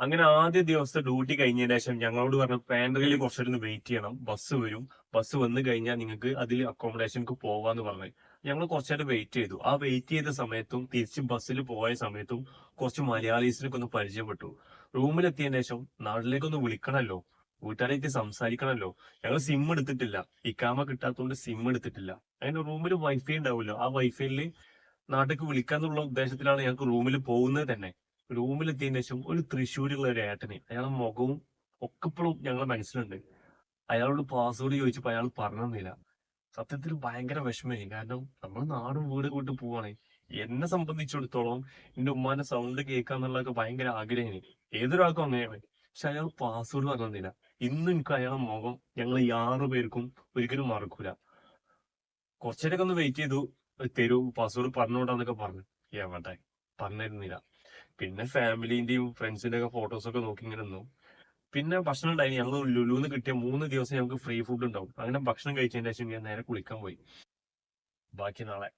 അങ്ങനെ ആദ്യ ദിവസത്തെ ഡ്യൂട്ടി കഴിഞ്ഞതിന് ശേഷം ഞങ്ങളോട് പറഞ്ഞു പാൻട്രിയിൽ കുറച്ചൊരു വെയിറ്റ് ചെയ്യണം, ബസ് വരും, ബസ് വന്നു കഴിഞ്ഞാൽ നിങ്ങൾക്ക് അതിൽ അക്കോമഡേഷനിക്ക് പോവാന്ന് പറഞ്ഞു. ഞങ്ങൾ കുറച്ചേരം വെയിറ്റ് ചെയ്തു. ആ വെയിറ്റ് ചെയ്ത സമയത്തും തിരിച്ച് ബസ്സിൽ പോയ സമയത്തും കുറച്ച് മലയാളീസിനൊക്കെ ഒന്ന് പരിചയപ്പെട്ടു. റൂമിലെത്തിയതിനു ശേഷം നാട്ടിലേക്കൊന്ന് വിളിക്കണല്ലോ, വീട്ടുകാരായിട്ട് സംസാരിക്കണല്ലോ. ഞങ്ങൾ സിം എടുത്തിട്ടില്ല, ഇക്കാമ കിട്ടാത്തതുകൊണ്ട് സിം എടുത്തിട്ടില്ല. അതിന്റെ റൂമിൽ വൈഫൈ ഉണ്ടാവുമല്ലോ, ആ വൈഫൈയിൽ നാട്ടിലേക്ക് വിളിക്കാന്നുള്ള ഉദ്ദേശത്തിലാണ് ഞങ്ങൾക്ക് റൂമിൽ പോകുന്നത് തന്നെ. റൂമിലെത്തിയതിനു ശേഷം ഒരു തൃശ്ശൂരുള്ള ഒരു ഏട്ടന്, അയാളുടെ മുഖവും ഒക്കെ ഇപ്പോഴും ഞങ്ങളുടെ മനസ്സിലുണ്ട്. അയാളോട് പാസ്വേഡ് ചോദിച്ചപ്പോ അയാൾ പറഞ്ഞു തന്നില്ല. സത്യത്തിൽ ഭയങ്കര വിഷമമായി. കാരണം നമ്മൾ നാടും വീട് വിട്ട് പോവാണ്. എന്നെ സംബന്ധിച്ചിടത്തോളം എന്റെ ഉമ്മാന്റെ സൗണ്ട് കേൾക്കാന്നുള്ളതൊക്കെ ഭയങ്കര ആഗ്രഹമാണ്. ഏതൊരാൾക്കും അങ്ങനെയാണ്. പക്ഷെ അയാൾ പാസ്വേഡ് പറഞ്ഞു തന്നില്ല. ഇന്ന് എനിക്ക് അയാളുടെ മുഖം ഞങ്ങൾ ഈ 6 പേർക്കും ഒരിക്കലും മറക്കൂല. കുറച്ചേരൊക്കെ ഒന്ന് വെയിറ്റ് ചെയ്തു, തരൂ പാസ്വേഡ് പറഞ്ഞുകൊണ്ടാന്നൊക്കെ പറഞ്ഞു. എവിടെ പറഞ്ഞിരുന്നില്ല. പിന്നെ ഫാമിലിന്റെയും ഫ്രണ്ട്സിന്റെ ഒക്കെ ഫോട്ടോസ് ഒക്കെ നോക്കി ഇങ്ങനെ നിന്നു. പിന്നെ ഭക്ഷണം ഉണ്ടായി. ഞങ്ങൾ ലുലുന്ന് കിട്ടിയ 3 ദിവസം ഞങ്ങൾക്ക് ഫ്രീ ഫുഡ് ഉണ്ടാവും. അങ്ങനെ ഭക്ഷണം കഴിച്ചതിന് ശേഷം ഞാൻ നേരെ കുളിക്കാൻ പോയി. ബാക്കി നാളെ.